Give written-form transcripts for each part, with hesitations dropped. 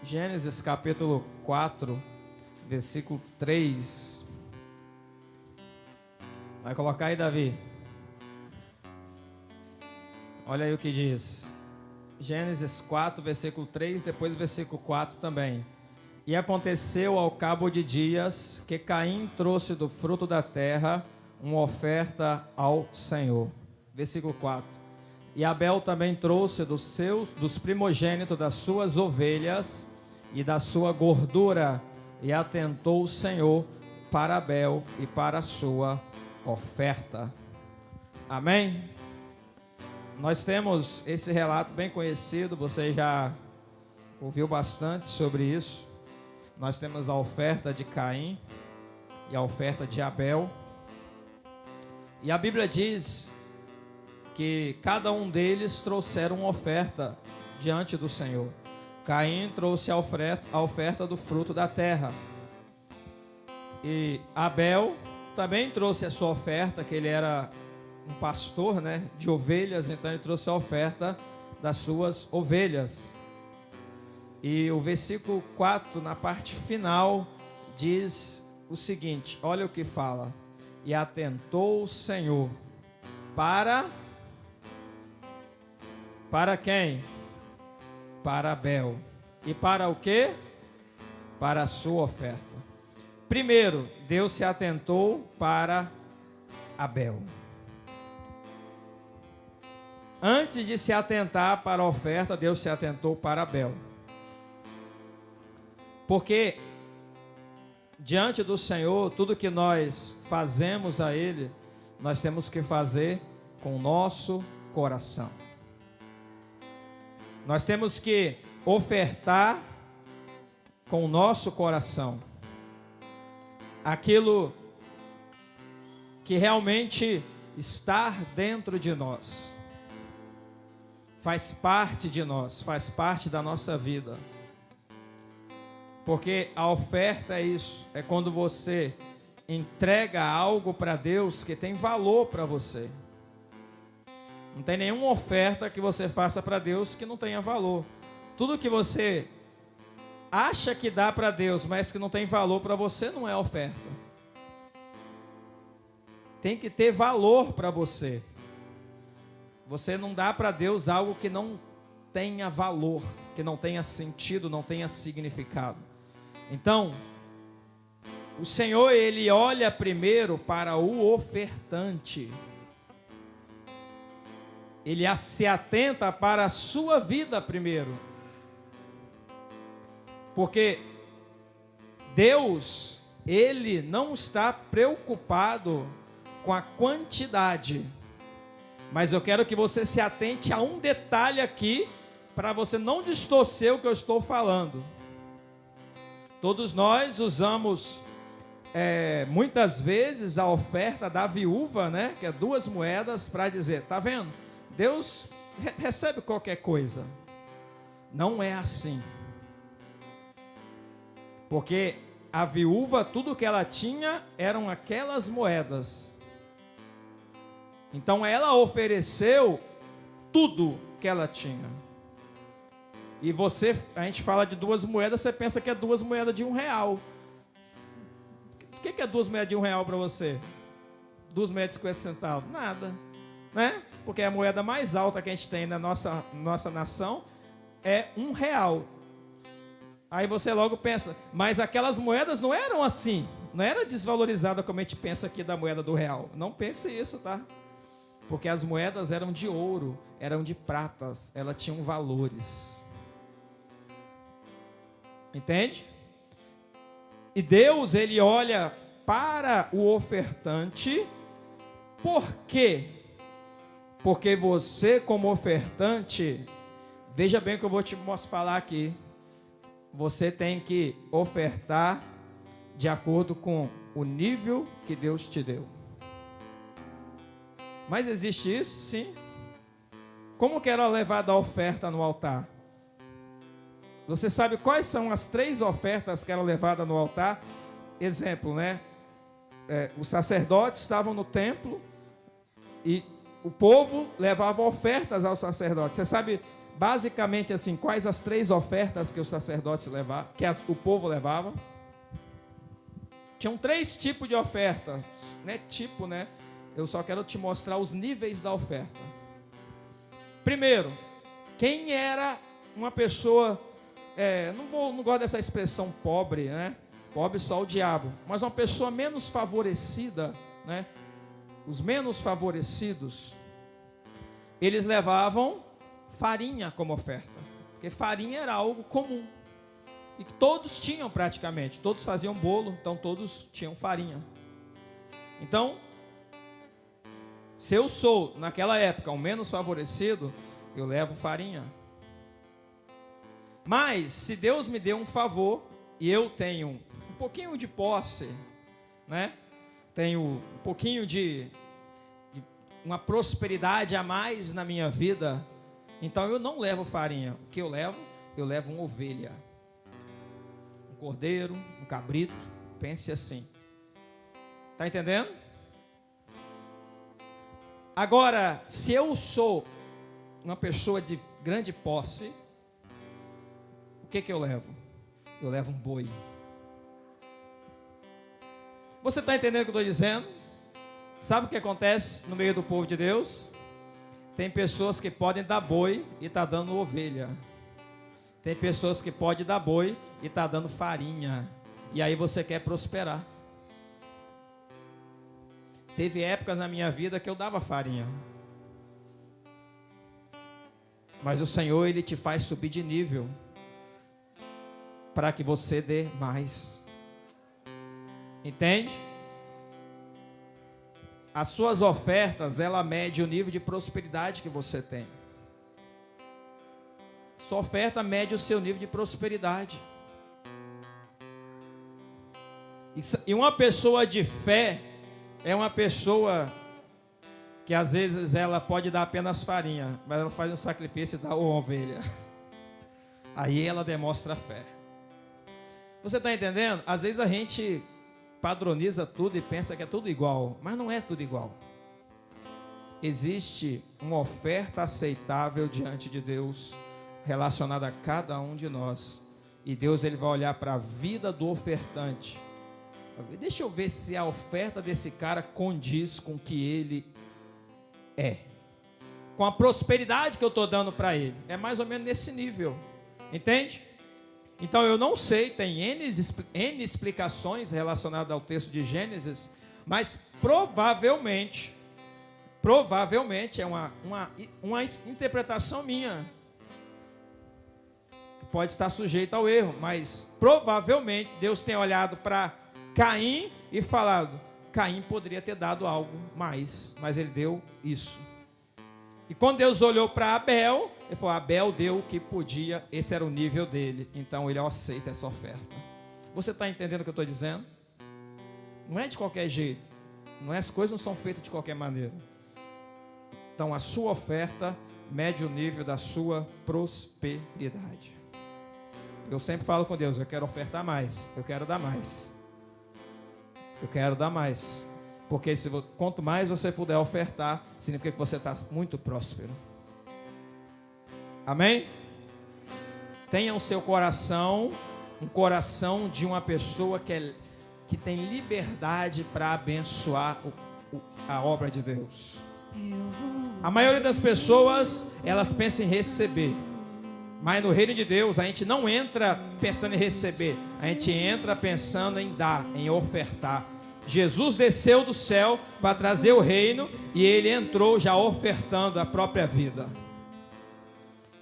Gênesis capítulo 4, versículo 3. Vai colocar aí, Davi. Olha aí o que diz. Gênesis 4, versículo 3, depois versículo 4 também. E aconteceu ao cabo de dias que Caim trouxe do fruto da terra uma oferta ao Senhor. Versículo 4. E Abel também trouxe dos primogênitos das suas ovelhas e da sua gordura, e atentou o Senhor para Abel e para a sua oferta. Amém? Nós temos esse relato bem conhecido, você já ouviu bastante sobre isso. Nós temos a oferta de Caim e a oferta de Abel. E a Bíblia diz que cada um deles trouxeram uma oferta diante do Senhor. Caim trouxe a oferta do fruto da terra. E Abel também trouxe a sua oferta, que ele era um pastor, de ovelhas, então ele trouxe a oferta das suas ovelhas. E o versículo 4, na parte final, diz o seguinte, olha o que fala. E atentou o Senhor para quem? Para Abel. E para o quê? Para a sua oferta. Primeiro, Deus se atentou para Abel. Antes de se atentar para a oferta, Deus se atentou para Abel. Porque diante do Senhor, tudo que nós fazemos a Ele, nós temos que fazer com o nosso coração. Nós temos que ofertar com o nosso coração aquilo que realmente está dentro de nós, faz parte de nós, faz parte da nossa vida. Porque a oferta é isso, é quando você entrega algo para Deus que tem valor para você. Não tem nenhuma oferta que você faça para Deus que não tenha valor. Tudo que você acha que dá para Deus, mas que não tem valor para você, não é oferta. Tem que ter valor para você. Você não dá para Deus algo que não tenha valor, que não tenha sentido, não tenha significado. Então, o Senhor, Ele olha primeiro para o ofertante. Ele se atenta para a sua vida primeiro. Porque Deus, Ele não está preocupado com a quantidade. Mas eu quero que você se atente a um detalhe aqui, para você não distorcer o que eu estou falando. Todos nós usamos muitas vezes a oferta da viúva, que é 2 moedas, para dizer, tá vendo? Deus recebe qualquer coisa. Não é assim. Porque a viúva, tudo que ela tinha eram aquelas moedas. Então ela ofereceu tudo que ela tinha. E a gente fala de 2 moedas, você pensa que é 2 moedas de R$1. O que é 2 moedas de R$1 para você? 2 moedas de 50 centavos? Nada, Porque a moeda mais alta que a gente tem na nossa nação é R$1. Aí você logo pensa, mas aquelas moedas não eram assim, não era desvalorizada como a gente pensa aqui da moeda do real. Não pense isso, tá? Porque as moedas eram de ouro, eram de pratas, elas tinham valores. Entende? E Deus, Ele olha para o ofertante. Por quê? Porque você, como ofertante, veja bem o que eu vou te falar aqui. Você tem que ofertar de acordo com o nível que Deus te deu. Mas existe isso? Sim. Como que era levada a oferta no altar? Você sabe quais são as 3 ofertas que eram levadas no altar? Exemplo, os sacerdotes estavam no templo e o povo levava ofertas aos sacerdotes. Você sabe basicamente assim, quais as 3 ofertas que os sacerdotes levavam, que o povo levava? Tinham 3 tipos de oferta, né? Eu só quero te mostrar os níveis da oferta. Primeiro, quem era uma pessoa, não gosto dessa expressão pobre, né? Pobre só o diabo, mas uma pessoa menos favorecida, né? Os menos favorecidos, eles levavam farinha como oferta, porque farinha era algo comum, e todos tinham praticamente, todos faziam bolo, então todos tinham farinha. Então, se eu sou, naquela época, o menos favorecido, eu levo farinha. Mas, se Deus me deu um favor, e eu tenho um pouquinho de posse, né? Tenho um pouquinho de uma prosperidade a mais na minha vida, então eu não levo farinha. O que eu levo? Eu levo uma ovelha, um cordeiro, um cabrito, pense assim. Está entendendo? Agora, se eu sou uma pessoa de grande posse, o que eu levo? Eu levo um boi. Você está entendendo o que eu estou dizendo? Sabe o que acontece no meio do povo de Deus? Tem pessoas que podem dar boi e está dando ovelha. Tem pessoas que podem dar boi e está dando farinha. E aí você quer prosperar. Teve épocas na minha vida que eu dava farinha. Mas o Senhor, Ele te faz subir de nível para que você dê mais. Entende? As suas ofertas, ela mede o nível de prosperidade que você tem. Sua oferta mede o seu nível de prosperidade. E uma pessoa de fé é uma pessoa que às vezes ela pode dar apenas farinha, mas ela faz um sacrifício e dá uma ovelha. Aí ela demonstra fé. Você está entendendo? Às vezes a gente padroniza tudo e pensa que é tudo igual, mas não é tudo igual. Existe uma oferta aceitável diante de Deus, relacionada a cada um de nós. E Deus, Ele vai olhar para a vida do ofertante. Deixa eu ver se a oferta desse cara condiz com o que ele é, com a prosperidade que eu estou dando para ele. É mais ou menos nesse nível, entende? Então eu não sei, tem N explicações relacionadas ao texto de Gênesis, mas provavelmente é uma interpretação minha, que pode estar sujeita ao erro, mas provavelmente Deus tem olhado para Caim e falado: Caim poderia ter dado algo mais, mas ele deu isso. E quando Deus olhou para Abel, ele falou: Abel deu o que podia, esse era o nível dele, então ele aceita essa oferta. Você está entendendo o que eu estou dizendo? Não é de qualquer jeito, as coisas não são feitas de qualquer maneira. Então a sua oferta mede o nível da sua prosperidade. Eu sempre falo com Deus: eu quero ofertar mais, eu quero dar mais, eu quero dar mais. Porque quanto mais você puder ofertar, significa que você está muito próspero. Amém? Tenha o seu coração, um coração de uma pessoa que tem liberdade para abençoar a obra de Deus. A maioria das pessoas, elas pensam em receber. Mas no reino de Deus, a gente não entra pensando em receber. A gente entra pensando em dar, em ofertar. Jesus desceu do céu para trazer o reino e ele entrou já ofertando a própria vida.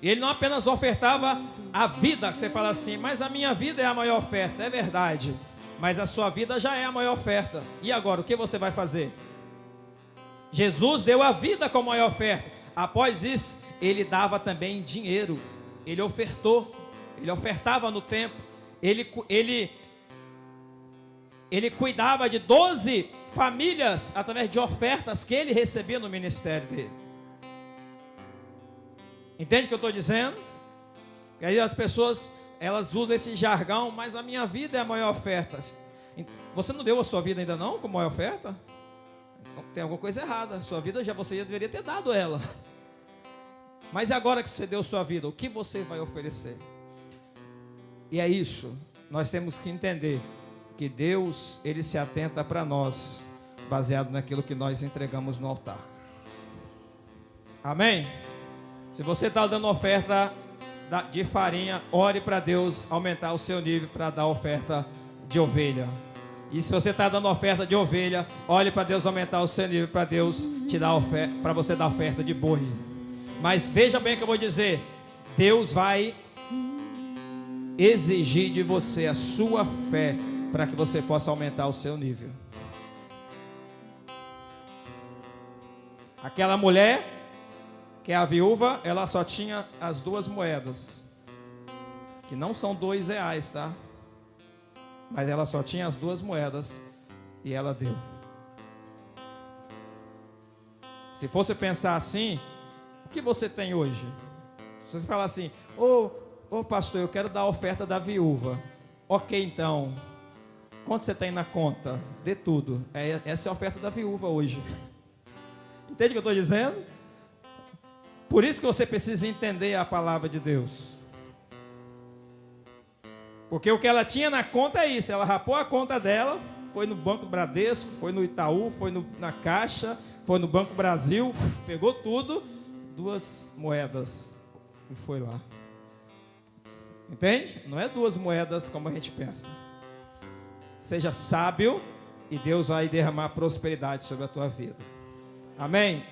E ele não apenas ofertava a vida, que você fala assim: mas a minha vida é a maior oferta. É verdade, mas a sua vida já é a maior oferta. E agora, o que você vai fazer? Jesus deu a vida como maior oferta. Após isso, ele dava também dinheiro. Ele ofertou, ele ofertava no templo. Ele cuidava de 12 famílias através de ofertas que ele recebia no ministério dele. Entende o que eu estou dizendo? E aí as pessoas, elas usam esse jargão: mas a minha vida é a maior oferta. Você não deu a sua vida ainda não como maior oferta? Então, tem alguma coisa errada. A sua vida você já deveria ter dado ela. Mas agora que você deu sua vida, o que você vai oferecer? E é isso, nós temos que entender que Deus, Ele se atenta para nós, baseado naquilo que nós entregamos no altar. Amém? Se você está dando oferta de farinha, ore para Deus aumentar o seu nível para dar oferta de ovelha. E se você está dando oferta de ovelha, olhe para Deus aumentar o seu nível para Deus te dar oferta, para você dar oferta de boi. Mas veja bem o que eu vou dizer. Deus vai exigir de você a sua fé para que você possa aumentar o seu nível. Aquela mulher, que é a viúva, ela só tinha as 2 moedas, que não são R$2, tá? Mas ela só tinha as 2 moedas e ela deu. Se fosse pensar assim, o que você tem hoje? Se você falar assim, ô pastor, eu quero dar a oferta da viúva. Ok, então, quanto você tem na conta? Dê tudo. Essa é a oferta da viúva hoje. Entende o que eu estou dizendo? Por isso que você precisa entender a palavra de Deus. Porque o que ela tinha na conta é isso. Ela rapou a conta dela, foi no Banco Bradesco, foi no Itaú, foi na Caixa, foi no Banco Brasil, pegou tudo, 2 moedas e foi lá. Entende? Não é 2 moedas como a gente pensa. Seja sábio e Deus vai derramar prosperidade sobre a tua vida. Amém?